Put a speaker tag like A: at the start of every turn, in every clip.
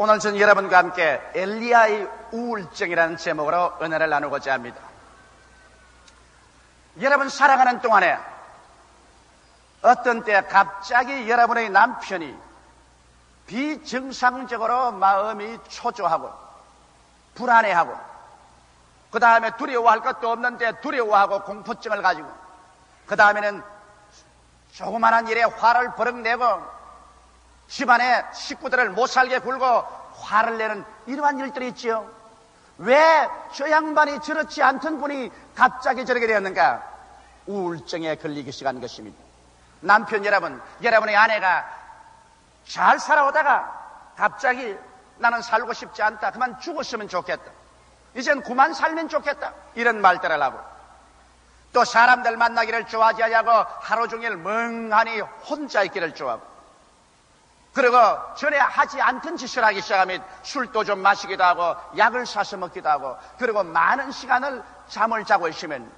A: 오늘 전 여러분과 함께 엘리야의 우울증이라는 제목으로 은혜를 나누고자 합니다. 여러분 살아가는 동안에 어떤 때 갑자기 여러분의 남편이 비정상적으로 마음이 초조하고 불안해하고 그 다음에 두려워할 것도 없는데 두려워하고 공포증을 가지고 그 다음에는 조그만한 일에 화를 버럭내고 집안의 식구들을 못살게 굴고 화를 내는 이러한 일들이 있지요. 왜 저 양반이 저렇지 않던 분이 갑자기 저렇게 되었는가? 우울증에 걸리기 시작한 것입니다. 남편 여러분, 여러분의 아내가 잘 살아오다가 갑자기 나는 살고 싶지 않다, 그만 죽었으면 좋겠다, 이젠 그만 살면 좋겠다, 이런 말들을 하고, 또 사람들 만나기를 좋아하지 않냐고 하루 종일 멍하니 혼자 있기를 좋아하고, 그리고 전에 하지 않던 짓을 하기 시작하면 술도 좀 마시기도 하고 약을 사서 먹기도 하고, 그리고 많은 시간을 잠을 자고 있으면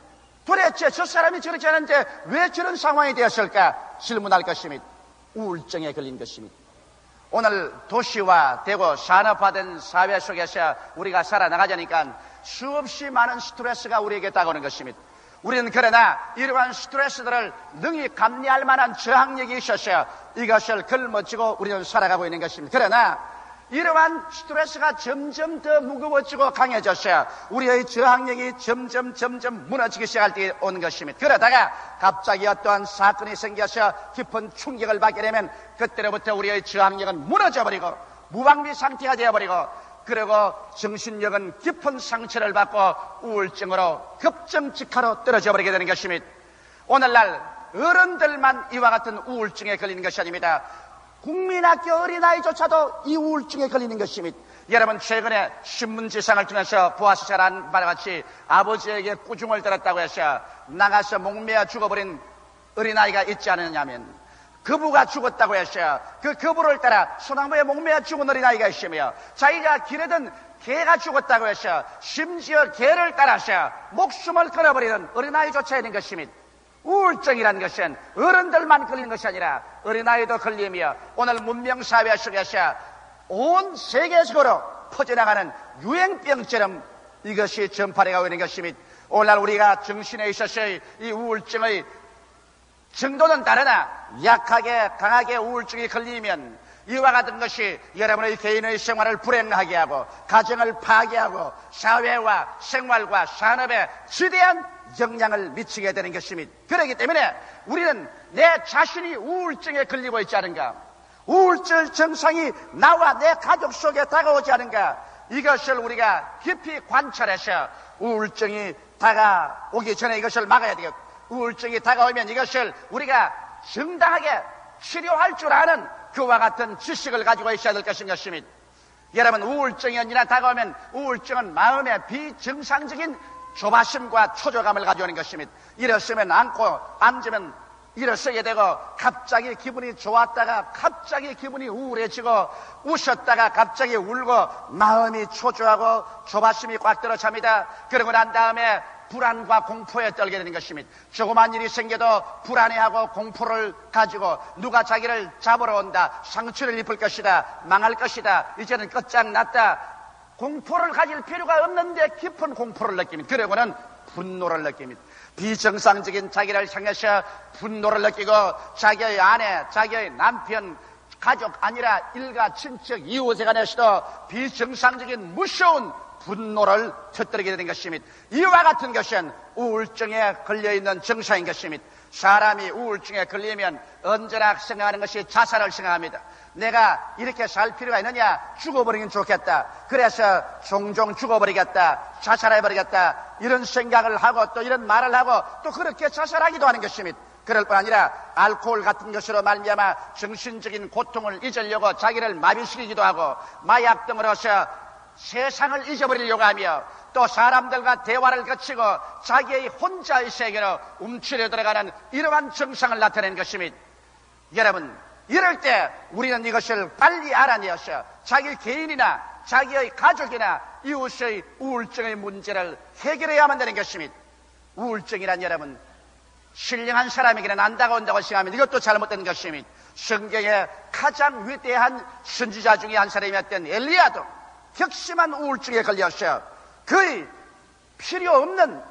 A: 도대체 저 사람이 저렇지 않은데 왜 저런 상황이 되었을까 질문할 것입니다. 우울증에 걸린 것입니다. 오늘 도시화 되고 산업화된 사회 속에서 우리가 살아나가자니까 수없이 많은 스트레스가 우리에게 다가오는 것입니다. 우리는 그러나 이러한 스트레스들을 능히 감내할 만한 저항력이 있어서 이것을 걸머쥐고 우리는 살아가고 있는 것입니다. 그러나 이러한 스트레스가 점점 더 무거워지고 강해져서 우리의 저항력이 점점 무너지기 시작할 때 오는 것입니다. 그러다가 갑자기 어떠한 사건이 생겨서 깊은 충격을 받게 되면 그때로부터 우리의 저항력은 무너져버리고 무방비 상태가 되어버리고, 그리고 정신력은 깊은 상처를 받고 우울증으로 급정직하로 떨어져 버리게 되는 것입니다. 오늘날 어른들만 이와 같은 우울증에 걸리는 것이 아닙니다. 국민학교 어린아이조차도 이 우울증에 걸리는 것입니다. 여러분 최근에 신문지상을 통해서 보아서 잘 아는 바와 같이 아버지에게 꾸중을 들었다고 해서 나가서 목매어 죽어버린 어린아이가 있지 않느냐면, 거부가 죽었다고 해서 그 거부를 따라 소나무에 목매어 죽은 어린아이가 있으며, 자기가 기르던 개가 죽었다고 해서 심지어 개를 따라서 목숨을 끊어버리는 어린아이조차 있는 것입니다. 우울증이라는 것은 어른들만 걸리는 것이 아니라 어린아이도 걸리며 오늘 문명사회 속에서 온 세계적으로 퍼져나가는 유행병처럼 이것이 전파되고 있는 것입니다. 오늘날 우리가 정신에 있어서의 이 우울증의 정도는 다르나 약하게 강하게 우울증이 걸리면 이와 같은 것이 여러분의 개인의 생활을 불행하게 하고 가정을 파괴하고 사회와 생활과 산업에 지대한 영향을 미치게 되는 것입니다. 그렇기 때문에 우리는 내 자신이 우울증에 걸리고 있지 않은가, 우울증 증상이 나와 내 가족 속에 다가오지 않은가, 이것을 우리가 깊이 관찰해서 우울증이 다가오기 전에 이것을 막아야 되겠고, 우울증이 다가오면 이것을 우리가 정당하게 치료할 줄 아는 그와 같은 지식을 가지고 있어야 될 것입니다. 여러분 우울증이 언제나 다가오면 우울증은 마음의 비정상적인 조바심과 초조감을 가져오는 것입니다. 일어서면 앉고 앉으면 일어서게 되고, 갑자기 기분이 좋았다가 갑자기 기분이 우울해지고, 웃었다가 갑자기 울고 마음이 초조하고 조바심이 꽉 들어찹니다. 그러고 난 다음에 불안과 공포에 떨게 되는 것입니다. 조그만 일이 생겨도 불안해하고 공포를 가지고 누가 자기를 잡으러 온다, 상처를 입을 것이다, 망할 것이다, 이제는 끝장났다, 공포를 가질 필요가 없는데 깊은 공포를 느낍니다. 그러고는 분노를 느낍니다. 비정상적인 자기를 향해서 분노를 느끼고 자기의 아내, 자기의 남편, 가족 아니라 일가, 친척, 이웃에 관해서도 비정상적인 무서운 분노를 터뜨리게 되는 것입니다. 이와 같은 것은 우울증에 걸려있는 증상인 것입니다. 사람이 우울증에 걸리면 언제나 생각하는 것이 자살을 생각합니다. 내가 이렇게 살 필요가 있느냐, 죽어버리면 좋겠다, 그래서 종종 죽어버리겠다, 자살해버리겠다, 이런 생각을 하고 또 이런 말을 하고 또 그렇게 자살하기도 하는 것입니다. 그럴 뿐 아니라 알코올 같은 것으로 말미암아 정신적인 고통을 잊으려고 자기를 마비시키기도 하고, 마약 등으로서 세상을 잊어버리려고 하며, 또 사람들과 대화를 거치고 자기의 혼자의 세계로 움츠려 들어가는 이러한 증상을 나타내는 것입니다. 여러분 이럴 때 우리는 이것을 빨리 알아내어서 자기 개인이나 자기의 가족이나 이웃의 우울증의 문제를 해결해야만 되는 것입니다. 우울증이란 여러분 신령한 사람에게는 안 다가온다고 생각하면 이것도 잘못된 것입니다. 성경의 가장 위대한 선지자 중에 한 사람이었던 엘리야도 격심한 우울증에 걸려서 거의 필요 없는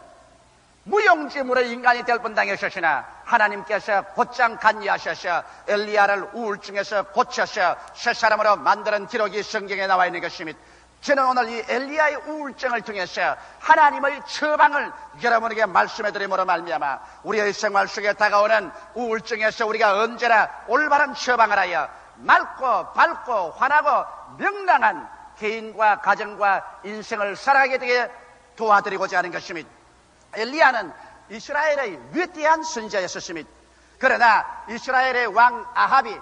A: 무용지물의 인간이 될 뻔당했으나 하나님께서 곧장 간이하셔서 엘리야를 우울증에서 고쳐서 새 사람으로 만드는 기록이 성경에 나와 있는 것입니다. 저는 오늘 이 엘리야의 우울증을 통해서 하나님의 처방을 여러분에게 말씀해드림으로 말미암아 우리의 생활 속에 다가오는 우울증에서 우리가 언제나 올바른 처방을 하여 맑고 밝고 환하고 명랑한 개인과 가정과 인생을 살아가게 되게 도와드리고자 하는 것입니다. 엘리야는 이스라엘의 위대한 선지자였습니다. 그러나 이스라엘의 왕 아합이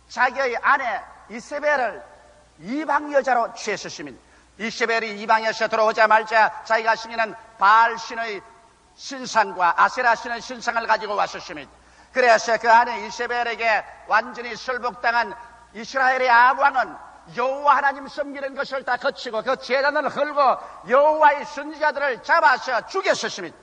A: 자기의 아내 이세벨을 이방 여자로 취했습니다. 이세벨이 이방에서 들어오자마자 자기가 신기는 바알신의 신상과 아세라 신의 신상을 가지고 왔었습니다. 그래서 그 아내 이세벨에게 완전히 설복당한 이스라엘의 아합왕은 여호와 하나님 섬기는 것을 다 거치고 그 제단을 헐고 여호와의 선지자들을 잡아서 죽였었습니다.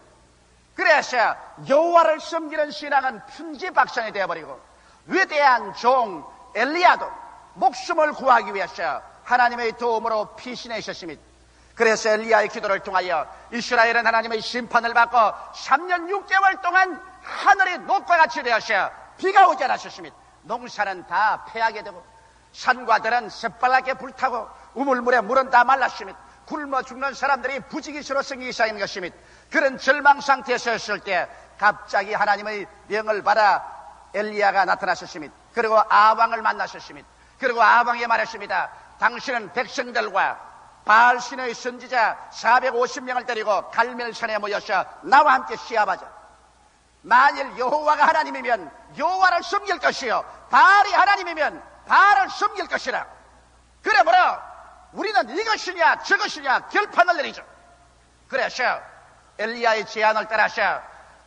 A: 그래서 여호와를 섬기는 신앙은 편지박산이 되어버리고 위대한 종 엘리야도 목숨을 구하기 위해서 하나님의 도움으로 피신해 있었습니다. 그래서 엘리야의 기도를 통하여 이스라엘은 하나님의 심판을 받고 3년 6개월 동안 하늘이 녹과 같이 되어서 비가 오지 않았습니다. 농사는 다 패하게 되고 산과 들은 새빨갛게 불타고 우물물에 물은 다 말랐습니다. 굶어 죽는 사람들이 부지기수로 생기기 시작한 것입니다. 그런 절망 상태에서 있을 때 갑자기 하나님의 명을 받아 엘리야가 나타났습니다. 그리고 아방을 만났습니다. 그리고 아방에 말했습니다. 당신은 백성들과 바알신의 선지자 450명을 데리고 갈멜산에 모여서 나와 함께 시합하자. 만일 여호와가 하나님이면 여호와를 섬길 것이요 바알이 하나님이면 바알을 섬길 것이라. 그러므로 우리는 이것이냐 저것이냐 결판을 내리죠. 그래서 엘리야의 제안을 따라서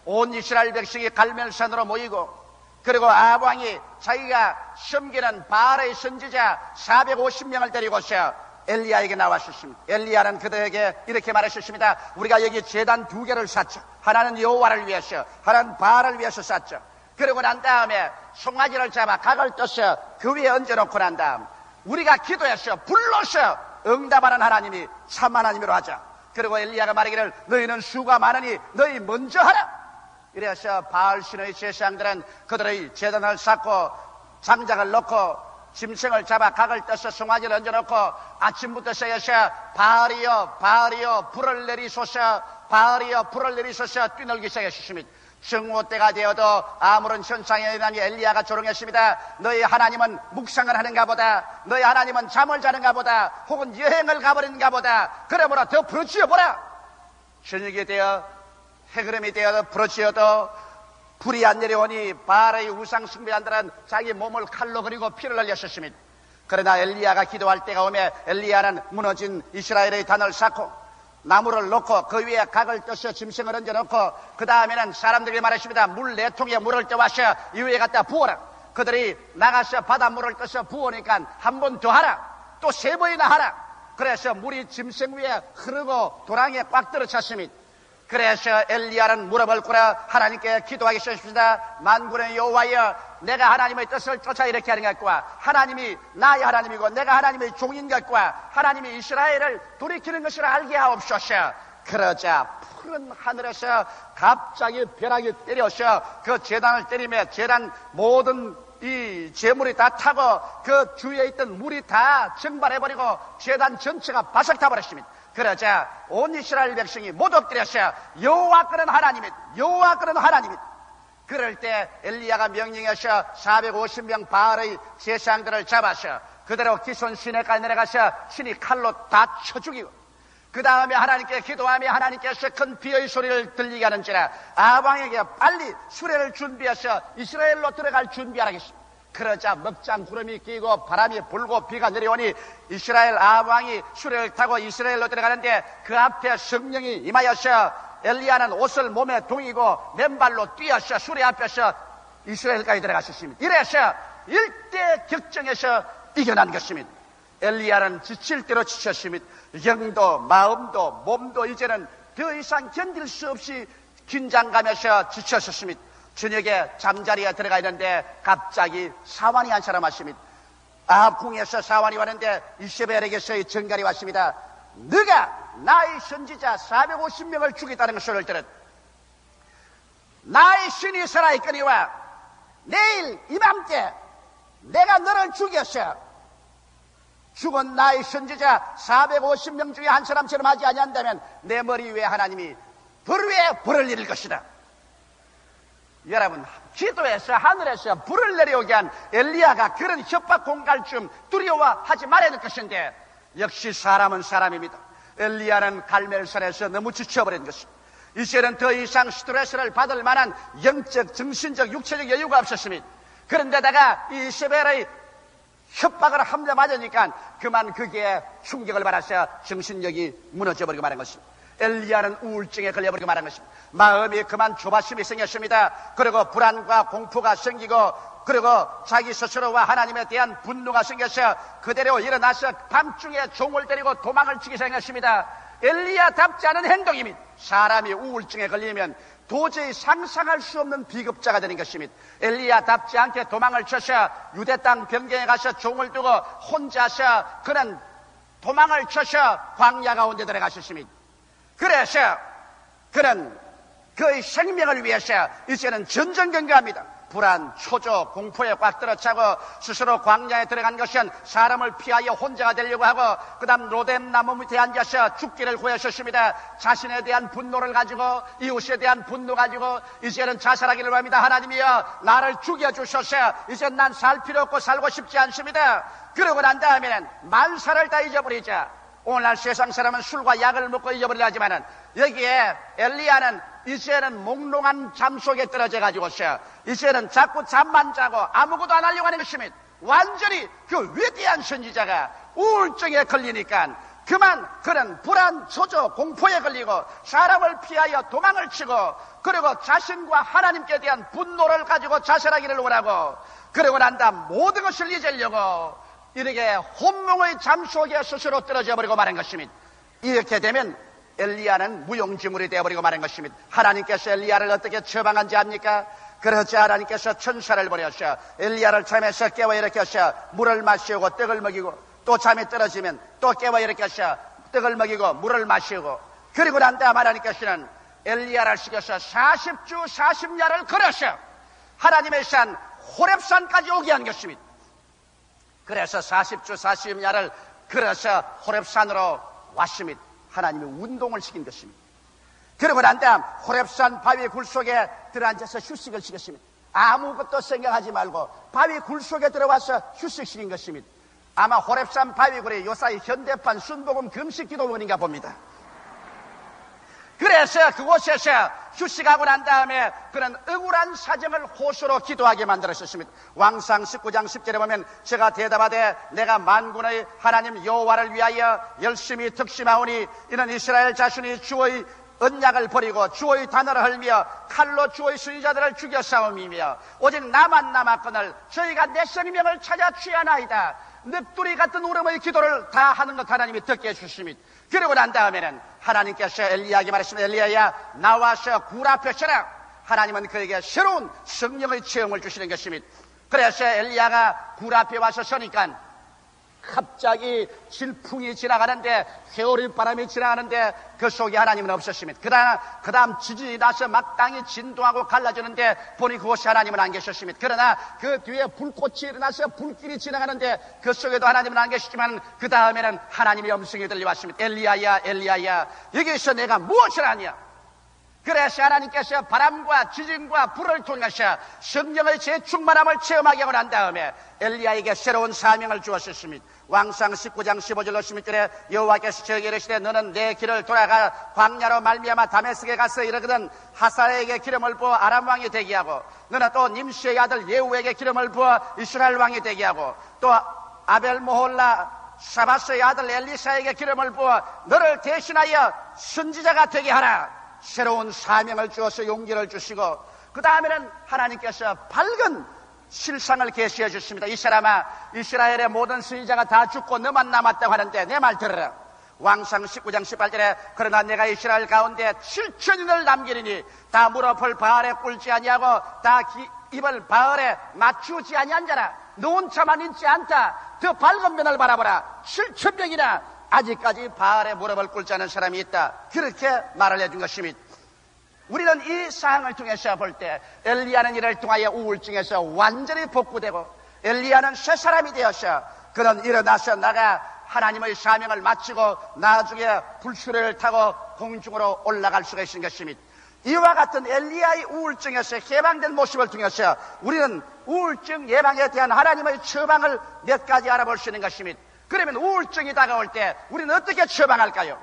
A: 온 이스라엘 백성이 갈멜산으로 모이고 그리고 아방이 자기가 섬기는 바알의 선지자 450명을 데리고서 엘리야에게 나왔었습니다. 엘리야는 그들에게 이렇게 말했었습니다. 우리가 여기 제단 2개를 쌓자. 하나는 여호와를 위해서, 하나는 바알을 위해서 쌓자. 그러고 난 다음에 송아지를 잡아 각을 떠서 그 위에 얹어놓고 난 다음 우리가 기도해서 불러서 응답하는 하나님이 참 하나님으로 하자. 그리고 엘리야가 말하기를 너희는 수가 많으니 너희 먼저 하라. 이래서 바알신의 제사장들은 그들의 제단을 쌓고 장작을 넣고 짐승을 잡아 각을 떠서 송아지를 얹어놓고 아침부터 새어서 바알이여 바알이여 불을 내리소서 바알이여 불을 내리소서 뛰놀기 시작했습니다. 정오 때가 되어도 아무런 현상이 일어나니 엘리야가 조롱했습니다. 너희 하나님은 묵상을 하는가 보다. 너희 하나님은 잠을 자는가 보다. 혹은 여행을 가버리는가 보다. 그러므로 더 부르짖어 보라. 저녁이 되어 해그름이 되어 부르짖어도 불이 안 내려오니 바알의 우상 숭배자들은 자기 몸을 칼로 그리고 피를 흘렸습니다. 그러나 엘리야가 기도할 때가 오면 엘리야는 무너진 이스라엘의 단을 쌓고 나무를 놓고 그 위에 각을 떠서 짐승을 얹어놓고 그 다음에는 사람들이 말했습니다. 물 4통에 물을 떠와서 이 위에 갖다 부어라. 그들이 나가서 바닷물을 떠서 부으니까 한 번 더 하라. 또 3번이나 하라. 그래서 물이 짐승 위에 흐르고 도랑에 꽉 들어찼습니다. 그래서 엘리야는 무릎을 꿇어 하나님께 기도하기 시작했습니다. 만군의 여호와여, 내가 하나님의 뜻을 쫓아 이렇게 하는 것과 하나님이 나의 하나님이고 내가 하나님의 종인 것과 하나님이 이스라엘을 돌이키는 것을 알게 하옵소서. 그러자 푸른 하늘에서 갑자기 벼락이 때려서 그 제단을 때리며 제단 모든 이 재물이 다 타고 그 주위에 있던 물이 다 증발해버리고 제단 전체가 바싹 타버렸습니다. 그러자 온 이스라엘 백성이 모두 엎드려서 여호와께는 하나님이 여호와께는 하나님이. 그럴 때 엘리야가 명령해서 450명 바알의 제사장들을 잡아서 그대로 기손 시내까지 내려가서 신이 칼로 다 쳐 죽이고 그 다음에 하나님께 기도하며 하나님께서 큰 비의 소리를 들리게 하는지라 아방에게 빨리 수레를 준비해서 이스라엘로 들어갈 준비하라겠습니다. 그러자 먹장 구름이 끼고 바람이 불고 비가 내려오니 이스라엘 아방이 수레를 타고 이스라엘로 들어가는데 그 앞에 성령이 임하여서 엘리야는 옷을 몸에 동이고 맨발로 뛰어서 수레 앞에서 이스라엘까지 들어갔었습니다. 이래서 일대격정에서 이겨난 것입니다. 엘리야는 지칠 대로 지쳤습니다. 영도 마음도 몸도 이제는 더 이상 견딜 수 없이 긴장감에서 지쳤습니다. 저녁에 잠자리에 들어가 있는데 갑자기 사환이 한 사람 왔습니다. 궁에서 사환이 왔는데 이세벨에게서 전갈이 왔습니다. 네가 나의 선지자 450명을 죽였다는 소리를 들었. 나의 신이 살아있거니와 내일 이맘때 내가 너를 죽였어. 죽은 나의 선지자 450명 중에 한 사람처럼 하지 아니한다면 내 머리 위에 하나님이 불 위에 불을 내릴 것이다. 여러분, 기도해서 하늘에서 불을 내려오게 한 엘리야가 그런 협박 공갈쯤 두려워하지 말아야 될 것인데 역시 사람은 사람입니다. 엘리야는 갈멜산에서 너무 지쳐버린 것입니다. 이제는 더 이상 스트레스를 받을 만한 영적, 정신적, 육체적 여유가 없었습니다. 그런데다가 이 이세벨의 협박을 함대 맞으니까 그만 거기에 충격을 받아서 정신력이 무너져버리고 말한 것입니다. 엘리야는 우울증에 걸려버리고 말한 것입니다. 마음이 그만 조바심이 생겼습니다. 그리고 불안과 공포가 생기고 그리고 자기 스스로와 하나님에 대한 분노가 생겨서 그대로 일어나서 밤중에 종을 때리고 도망을 치기 생겼습니다. 엘리야답지 않은 행동입니다. 사람이 우울증에 걸리면 도저히 상상할 수 없는 비급자가 되는 것입니다. 엘리야답지 않게 도망을 쳐서 유대 땅 변경에 가서 종을 두고 혼자서 그는 도망을 쳐서 광야 가운데 들어가셨습니다. 그래서 그는 그의 생명을 위해서 이제는 전전긍긍합니다. 불안, 초조, 공포에 꽉 들어차고 스스로 광야에 들어간 것은 사람을 피하여 혼자가 되려고 하고 그 다음 로뎀 나무 밑에 앉아서 죽기를 구하셨습니다. 자신에 대한 분노를 가지고 이웃에 대한 분노 가지고 이제는 자살하기를 합니다. 하나님이여 나를 죽여주셔서 이제 난 살 필요 없고 살고 싶지 않습니다. 그러고 난 다음에는 만사를 다 잊어버리자. 오늘날 세상 사람은 술과 약을 먹고 잊어버리려 하지만은 여기에 엘리야는 이제는 몽롱한 잠 속에 떨어져 가지고서 이제는 자꾸 잠만 자고 아무것도 안 하려고 하는 것입니다. 완전히 그 위대한 선지자가 우울증에 걸리니까 그만 그는 불안, 초조, 공포에 걸리고 사람을 피하여 도망을 치고 그리고 자신과 하나님께 대한 분노를 가지고 자살하기를 원하고 그러고 난 다음 모든 것을 잊으려고 이렇게 혼몽의 잠 속에 스스로 떨어져 버리고 마는 것입니다. 이렇게 되면 엘리야는 무용지물이 되어버리고 마는 것입니다. 하나님께서 엘리야를 어떻게 처방한지 압니까? 그렇지 하나님께서 천사를 보내서 엘리야를 잠에서 깨워 일으켜서 물을 마시고 떡을 먹이고 또 잠이 떨어지면 또 깨워 일으켜서 떡을 먹이고 물을 마시고 그리고 난 다음 하나님께서는 엘리야를 시켜서 40주 40야를 걸어서 하나님의 산 호렙산까지 오게 한 것입니다. 그래서 40주 40야를 걸어서 호렙산으로 왔습니다. 하나님이 운동을 시킨 것입니다. 그러고 난 다음 호렙산 바위 굴 속에 들어앉아서 휴식을 시켰습니다. 아무것도 생각하지 말고 바위 굴 속에 들어와서 휴식시킨 것입니다. 아마 호렙산 바위 굴이 요사이 현대판 순복음 금식 기도원인가 봅니다. 그래서 그곳에서 휴식하고 난 다음에 그런 억울한 사정을 호소로 기도하게 만들었습니다. 왕상 19장 10절에 보면 제가 대답하되 내가 만군의 하나님 여호와를 위하여 열심히 득심하오니 이는 이스라엘 자손이 주의 언약을 버리고 주의 단어를 헐며 칼로 주의 선지자들을 죽여 싸움이며 오직 나만 남았거늘 저희가 내 생명을 찾아 취하나이다. 늑두리 같은 울음의 기도를 다 하는 것 하나님이 듣게 해주십니다. 그러고 난 다음에는 하나님께서 엘리야에게 말했습니다. 엘리야야 나와서 굴 앞에 서라. 하나님은 그에게 새로운 성령의 체험을 주시는 것입니다. 그래서 엘리야가 굴 앞에 와서 서니까 갑자기 질풍이 지나가는데 회오리 바람이 지나가는데 그 속에 하나님은 없었습니다. 그 다음 지진이 나서 막 땅이 진동하고 갈라지는데 보니 그곳에 하나님은 안 계셨습니다. 그러나 그 뒤에 불꽃이 일어나서 불길이 지나가는데 그 속에도 하나님은 안 계시지만 그 다음에는 하나님의 음성이 들려왔습니다. 엘리야야 엘리야야 여기서 내가 무엇을 하냐. 그래서 하나님께서 바람과 지진과 불을 통해서 성령의 재충만함을 체험하게 하고 난 다음에 엘리야에게 새로운 사명을 주었습니다. 왕상 19장 15절 16절에 여호와께서 저에게 이르시되 너는 내 길을 돌아가 광야로 말미암아 다메섹에 가서 이르거든 하사엘에게 기름을 부어 아람 왕이 되게 하고 너는 또 님시의 아들 예후에게 기름을 부어 이스라엘 왕이 되게 하고 또 아벨모홀라 사바스의 아들 엘리사에게 기름을 부어 너를 대신하여 선지자가 되게 하라. 새로운 사명을 주어서 용기를 주시고 그 다음에는 하나님께서 밝은 실상을 계시해 주십니다. 이 사람아 이스라엘의 모든 선지자가 다 죽고 너만 남았다고 하는데 내 말 들어라. 왕상 19장 18절에 그러나 내가 이스라엘 가운데 7천인을 남기리니 다 무릎을 바알에 꿇지 아니하고 다 입을 바알에 맞추지 아니한 자라. 너 혼자만 있지 않다. 더 밝은 면을 바라보라. 7천명이나 아직까지 바알에 무릎을 꿇지 않은 사람이 있다. 그렇게 말을 해준 것입니다. 우리는 이 사항을 통해서 볼 때 엘리야는 이를 통하여 우울증에서 완전히 복구되고 엘리야는 새 사람이 되어서 그는 일어나서 나가 하나님의 사명을 마치고 나중에 불수레를 타고 공중으로 올라갈 수가 있는 것입니다. 이와 같은 엘리야의 우울증에서 해방된 모습을 통해서 우리는 우울증 예방에 대한 하나님의 처방을 몇 가지 알아볼 수 있는 것입니다. 그러면 우울증이 다가올 때 우리는 어떻게 처방할까요?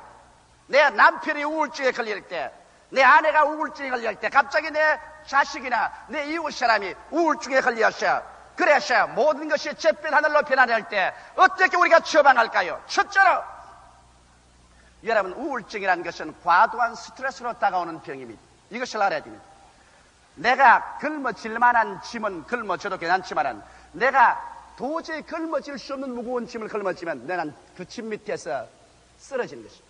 A: 내 남편이 우울증에 걸릴 때, 내 아내가 우울증에 걸릴 때, 갑자기 내 자식이나 내 이웃 사람이 우울증에 걸려서 그래서 모든 것이 잿빛 하늘로 변화될 때 어떻게 우리가 처방할까요? 첫째로 여러분, 우울증이라는 것은 과도한 스트레스로 다가오는 병입니다. 이것을 알아야 됩니다. 내가 걸머질 만한 짐은 걸머져도 괜찮지만 내가 도저히 걸머질 수 없는 무거운 짐을 걸머지면 내는 그 짐 밑에서 쓰러지는 것입니다.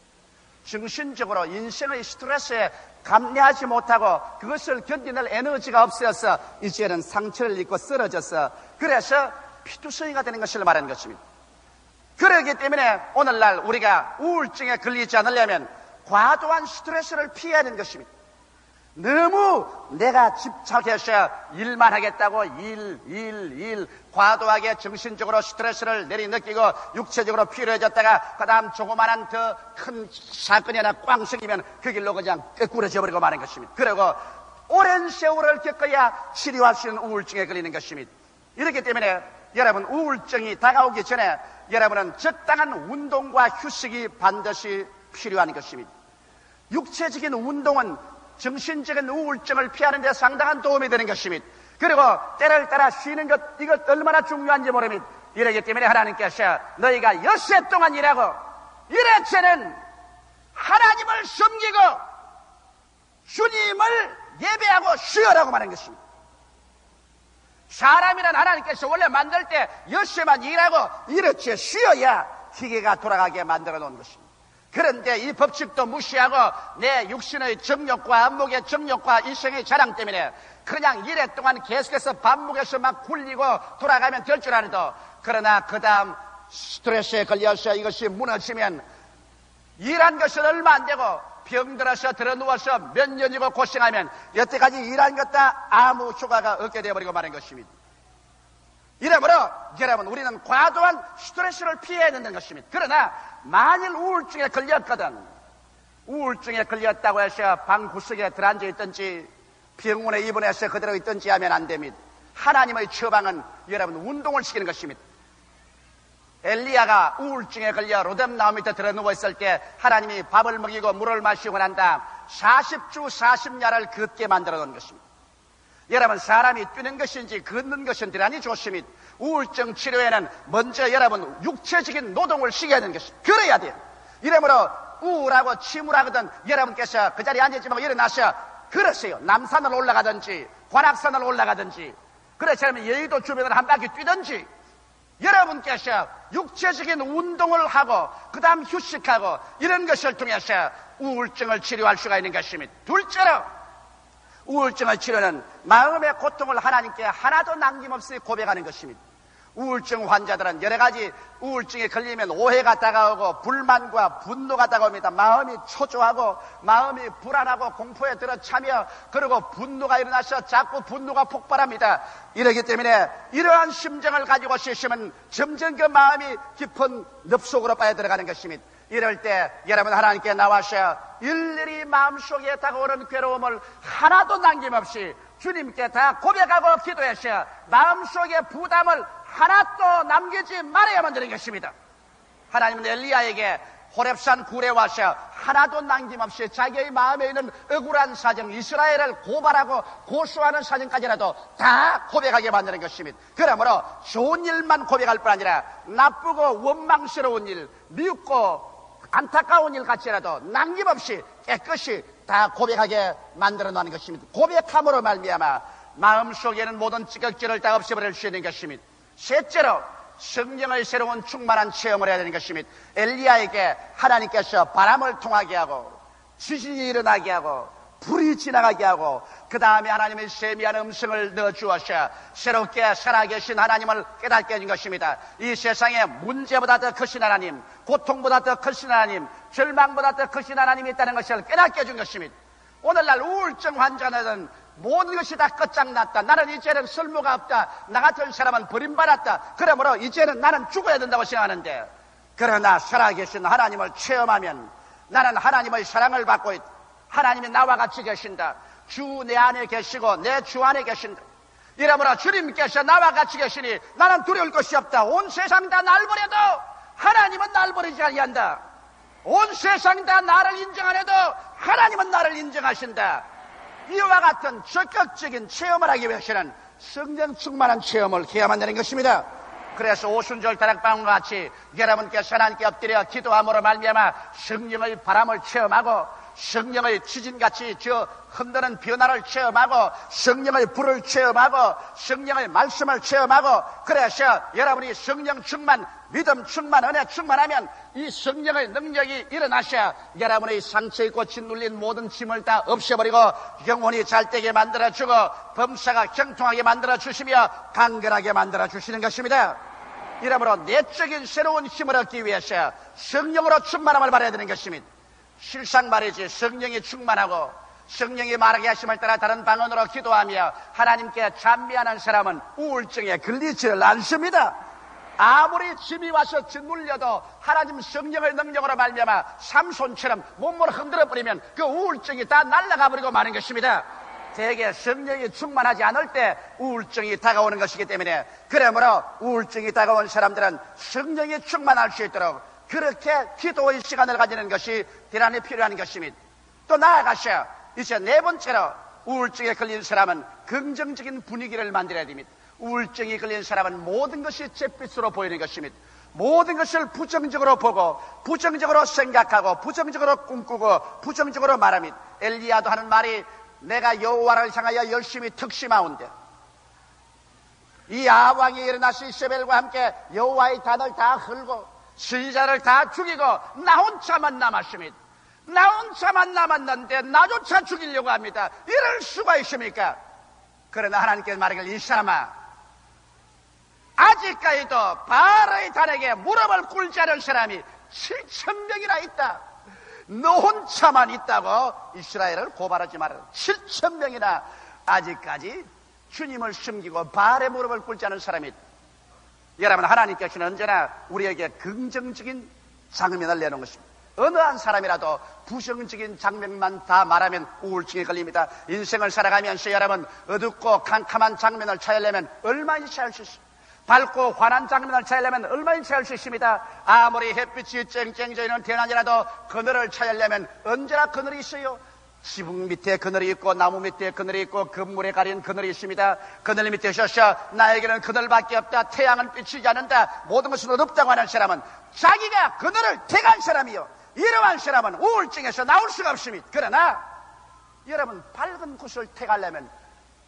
A: 정신적으로 인생의 스트레스에 감내하지 못하고 그것을 견디낼 에너지가 없어서 이제는 상처를 입고 쓰러져서 그래서 피투성이가 되는 것을 말하는 것입니다. 그렇기 때문에 오늘날 우리가 우울증에 걸리지 않으려면 과도한 스트레스를 피해야 하는 것입니다. 너무 내가 집착해서 일만 하겠다고 일 과도하게 정신적으로 스트레스를 내리느끼고 육체적으로 피로해졌다가 그 다음 조그마한 더 큰 사건이 하나 꽝 생기면 그 길로 그냥 꿰꾸러져 버리고 마는 것입니다. 그리고 오랜 세월을 겪어야 치료할 수 있는 우울증에 걸리는 것입니다. 이렇기 때문에 여러분, 우울증이 다가오기 전에 여러분은 적당한 운동과 휴식이 반드시 필요한 것입니다. 육체적인 운동은 정신적인 우울증을 피하는 데 상당한 도움이 되는 것입니다. 그리고 때를 따라 쉬는 것, 이것 얼마나 중요한지 모릅니다. 이러기 때문에 하나님께서 너희가 엿새 동안 일하고 일해체는 하나님을 섬기고 주님을 예배하고 쉬어라고 말하는 것입니다. 사람이란 하나님께서 원래 만들 때 엿새만 일하고 일해체 쉬어야 기계가 돌아가게 만들어 놓은 것입니다. 그런데 이 법칙도 무시하고 내 육신의 정욕과 안목의 정욕과 이생의 자랑 때문에 그냥 일해 동안 계속해서 반복해서 막 굴리고 돌아가면 될 줄 알아도 그러나 그 다음 스트레스에 걸려서 이것이 무너지면 일한 것은 얼마 안 되고 병들어서 들어누워서 몇 년이고 고생하면 여태까지 일한 것 다 아무 효과가 없게 되어버리고 마는 것입니다. 이러므로 여러분, 우리는 과도한 스트레스를 피해야 되는 것입니다. 그러나 만일 우울증에 걸렸거든, 우울증에 걸렸다고 해서 방 구석에 들어앉아 있든지 병원에 입원해서 그대로 있든지 하면 안 됩니다. 하나님의 처방은 여러분 운동을 시키는 것입니다. 엘리야가 우울증에 걸려 로뎀나무 밑에 들어 누워있을 때 하나님이 밥을 먹이고 물을 마시고 난 다음 40주 40야를 걷게 만들어 놓은 것입니다. 여러분, 사람이 뛰는 것인지 걷는 것은 대단히 좋습니다. 우울증 치료에는 먼저 여러분 육체적인 노동을 시켜야 되는 것입니다. 그래야 돼요. 이러므로 우울하고 침울하거든 여러분께서 그 자리에 앉았지 말고 일어나서 걸으세요. 남산을 올라가든지 관악산을 올라가든지 그래서 여의도 주변을 한 바퀴 뛰든지 여러분께서 육체적인 운동을 하고 그 다음 휴식하고 이런 것을 통해서 우울증을 치료할 수가 있는 것입니다. 둘째로 우울증의 치료는 마음의 고통을 하나님께 하나도 남김없이 고백하는 것입니다. 우울증 환자들은 여러 가지 우울증에 걸리면 오해가 다가오고 불만과 분노가 다가옵니다. 마음이 초조하고 마음이 불안하고 공포에 들어차며 그리고 분노가 일어나서 자꾸 분노가 폭발합니다. 이러기 때문에 이러한 심정을 가지고 있으면 점점 그 마음이 깊은 늪속으로 빠져들어가는 것입니다. 이럴 때 여러분 하나님께 나와서 일일이 마음속에 다가오는 괴로움을 하나도 남김없이 주님께 다 고백하고 기도해서 마음속의 부담을 하나도 남기지 말아야만 되는 것입니다. 하나님은 엘리야에게 호렙산 굴에 와서 하나도 남김없이 자기의 마음에 있는 억울한 사정, 이스라엘을 고발하고 고소하는 사정까지라도 다 고백하게 만드는 것입니다. 그러므로 좋은 일만 고백할 뿐 아니라 나쁘고 원망스러운 일, 미흡고 안타까운 일 같이라도 남김없이 깨끗이 다 고백하게 만들어 놓는 것입니다. 고백함으로 말미암아 마음속에는 모든 찌꺼기를 다 없애버릴 수 있는 것입니다. 셋째로 성령의 새로운 충만한 체험을 해야 되는 것입니다. 엘리야에게 하나님께서 바람을 통하게 하고 지진이 일어나게 하고 불이 지나가게 하고 그 다음에 하나님의 세미한 음성을 넣어주어서 새롭게 살아계신 하나님을 깨닫게 해준 것입니다. 이 세상에 문제보다 더 크신 하나님, 고통보다 더 크신 하나님, 절망보다 더 크신 하나님이 있다는 것을 깨닫게 해준 것입니다. 오늘날 우울증 환자는 모든 것이 다 끝장났다. 나는 이제는 쓸모가 없다. 나 같은 사람은 버림받았다. 그러므로 이제는 나는 죽어야 된다고 생각하는데, 그러나 살아계신 하나님을 체험하면 나는 하나님의 사랑을 받고 있다. 하나님이 나와 같이 계신다. 주 내 안에 계시고 내 주 안에 계신다. 이러므로 주님께서 나와 같이 계시니 나는 두려울 것이 없다. 온 세상 다 날 버려도 하나님은 날 버리지 아니한다. 온 세상 다 나를 인정 안 해도 하나님은 나를 인정하신다. 이와 같은 적극적인 체험을 하기 위해서는 성령 충만한 체험을 해야만 되는 것입니다. 그래서 오순절 다락방과 같이 여러분께서 하나님께 엎드려 기도함으로 말미암아 성령의 바람을 체험하고 성령의 지진같이 저 흔드는 변화를 체험하고 성령의 불을 체험하고 성령의 말씀을 체험하고, 그래서 여러분이 성령 충만, 믿음 충만, 은혜 충만하면 이 성령의 능력이 일어나셔 여러분의 상처 있고 짓눌린 모든 짐을 다 없애버리고 영혼이 잘되게 만들어주고 범사가 경통하게 만들어주시며 강건하게 만들어주시는 것입니다. 이러므로 내적인 새로운 힘을 얻기 위해서 성령으로 충만함을 받아야 되는 것입니다. 실상 말이지, 성령이 충만하고 성령이 말하게 하심을 따라 다른 방언으로 기도하며 하나님께 찬미하는 사람은 우울증에 걸리지를 않습니다. 아무리 짐이 와서 짓눌려도 하나님 성령의 능력으로 말미암아 삼손처럼 몸을 흔들어 버리면 그 우울증이 다 날아가 버리고 마는 것입니다. 대개 성령이 충만하지 않을 때 우울증이 다가오는 것이기 때문에, 그러므로 우울증이 다가온 사람들은 성령이 충만할 수 있도록 그렇게 기도의 시간을 가지는 것이 대단히 필요한 것입니다. 또 나아가셔 이제 네 번째로 우울증에 걸린 사람은 긍정적인 분위기를 만들어야 됩니다. 우울증이 걸린 사람은 모든 것이 잿빛으로 보이는 것입니다. 모든 것을 부정적으로 보고 부정적으로 생각하고 부정적으로 꿈꾸고 부정적으로 말합니다. 엘리야도 하는 말이 내가 여호와를 향하여 열심히 특심하온데, 이 아합왕이 일어나서 이세벨과 함께 여호와의 단을 다 흘고 선지자를 다 죽이고 나 혼자만 남았습니다. 나 혼자만 남았는데 나조차 죽이려고 합니다. 이럴 수가 있습니까? 그러나 하나님께서 말하기를, 이 사람아, 아직까지도 바알의 단에게 무릎을 꿇지 않은 사람이 7,000명이나 있다. 너 혼자만 있다고 이스라엘을 고발하지 말아라. 7,000명이나 아직까지 주님을 숨기고 바알의 무릎을 꿇지 않은 사람이 있다. 여러분, 하나님께서는 언제나 우리에게 긍정적인 장면을 내놓은 것입니다. 어느 한 사람이라도 부정적인 장면만 다 말하면 우울증에 걸립니다. 인생을 살아가면서 여러분, 어둡고 캄캄한 장면을 찾으려면 얼마나 찾을 수 있습니다. 밝고 환한 장면을 찾으려면 얼마나 찾을 수 있습니다. 아무리 햇빛이 쨍쨍 져있는 대낮이라도 그늘을 찾으려면 언제나 그늘이 있어요. 지붕 밑에 그늘이 있고 나무 밑에 그늘이 있고 건물에 가린 그늘이 있습니다. 그늘 밑에 서서 나에게는 그늘밖에 없다, 태양은 비치지 않는다, 모든 것은 어둡다고 하는 사람은 자기가 그늘을 택한 사람이요, 이러한 사람은 우울증에서 나올 수가 없습니다. 그러나 여러분, 밝은 곳을 택하려면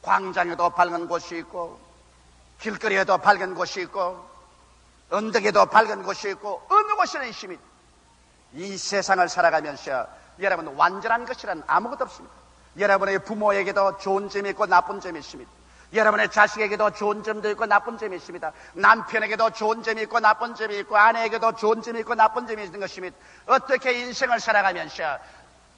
A: 광장에도 밝은 곳이 있고 길거리에도 밝은 곳이 있고 언덕에도 밝은 곳이 있고 어느 곳에나 있습니다. 이 세상을 살아가면서 여러분, 완전한 것이란 아무것도 없습니다. 여러분의 부모에게도 좋은 점이 있고 나쁜 점이 있습니다. 여러분의 자식에게도 좋은 점도 있고 나쁜 점이 있습니다. 남편에게도 좋은 점이 있고 나쁜 점이 있고 아내에게도 좋은 점이 있고 나쁜 점이 있는 것입니다. 어떻게 인생을 살아가면서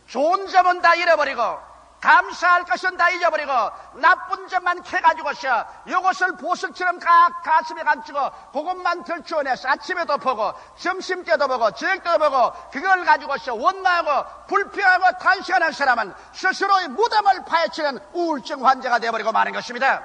A: 좋은 점은 다 잃어버리고 감사할 것은 다 잊어버리고 나쁜 점만 캐가지고서 이것을 보석처럼 가슴에 감추고 그것만 들추어내서 아침에도 보고 점심때도 보고 저녁때도 보고 그걸 가지고서 원망하고 불평하고 탄식하는 사람은 스스로의 무덤을 파헤치는 우울증 환자가 되어버리고 마는 것입니다.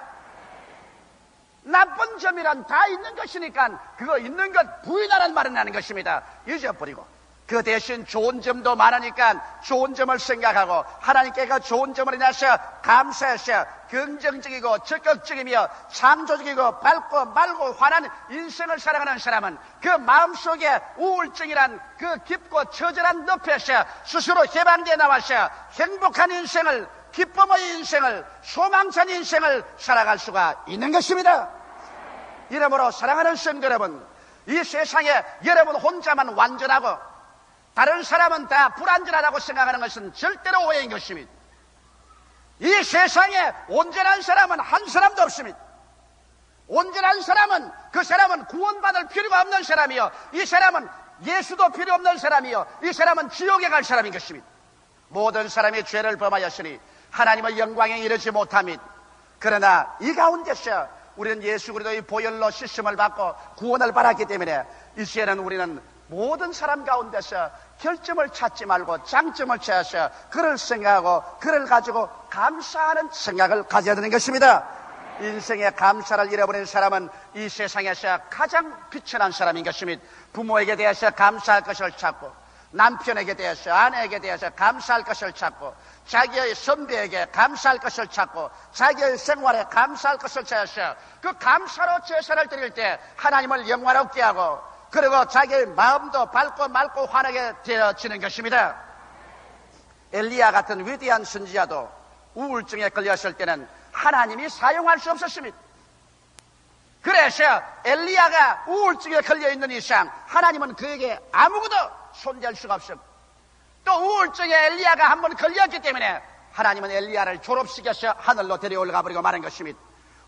A: 나쁜 점이란 다 있는 것이니까 그거 있는 것 부인하라는 말은 하는 것입니다. 잊어버리고 그 대신 좋은 점도 많으니까 좋은 점을 생각하고 하나님께서 좋은 점을 인해서 감사해서 긍정적이고 적극적이며 창조적이고 밝고 맑고 환한 인생을 살아가는 사람은 그 마음속에 우울증이란 그 깊고 처절한 늪에서 스스로 해방되어 나와서 행복한 인생을, 기쁨의 인생을, 소망찬 인생을 살아갈 수가 있는 것입니다. 이러므로 사랑하는 성도 여러분, 이 세상에 여러분 혼자만 완전하고 다른 사람은 다 불완전하다고 생각하는 것은 절대로 오해인 것입니다. 이 세상에 온전한 사람은 한 사람도 없습니다. 온전한 사람은 그 사람은 구원받을 필요가 없는 사람이요, 이 사람은 예수도 필요 없는 사람이요, 이 사람은 지옥에 갈 사람인 것입니다. 모든 사람이 죄를 범하였으니 하나님의 영광에 이르지 못함이다. 그러나 이 가운데서 우리는 예수 그리스도의 보혈로 씻음을 받고 구원을 받았기 때문에 이제는 우리는 모든 사람 가운데서 결점을 찾지 말고 장점을 찾아서 그를 생각하고 그를 가지고 감사하는 생각을 가져야 되는 것입니다. 인생의 감사를 잃어버린 사람은 이 세상에서 가장 비천한 사람인 것입니다. 부모에게 대해서 감사할 것을 찾고, 남편에게 대해서, 아내에게 대해서 감사할 것을 찾고, 자기의 선배에게 감사할 것을 찾고, 자기의 생활에 감사할 것을 찾아서 그 감사로 제사를 드릴 때 하나님을 영화롭게 하고, 그리고 자기의 마음도 밝고 맑고 환하게 되어지는 것입니다. 엘리야 같은 위대한 선지자도 우울증에 걸렸을 때는 하나님이 사용할 수 없었습니다. 그래서 엘리야가 우울증에 걸려있는 이상 하나님은 그에게 아무것도 손댈 수가 없습니다. 또 우울증에 엘리야가 한번 걸렸기 때문에 하나님은 엘리야를 졸업시켜서 하늘로 데려올가 버리고 마는 것입니다.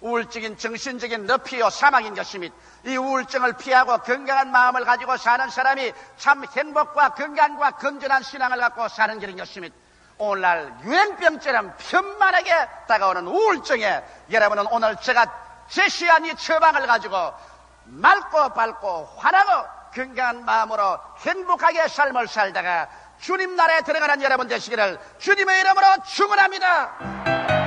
A: 우울증인 정신적인 늪이요 사망인 것입니다. 이 우울증을 피하고 건강한 마음을 가지고 사는 사람이 참 행복과 건강과 건전한 신앙을 갖고 사는 길인 것입니다. 오늘날 유행병처럼 편만하게 다가오는 우울증에 여러분은 오늘 제가 제시한 이 처방을 가지고 맑고 밝고 환하고 건강한 마음으로 행복하게 삶을 살다가 주님 나라에 들어가는 여러분 되시기를 주님의 이름으로 축원합니다.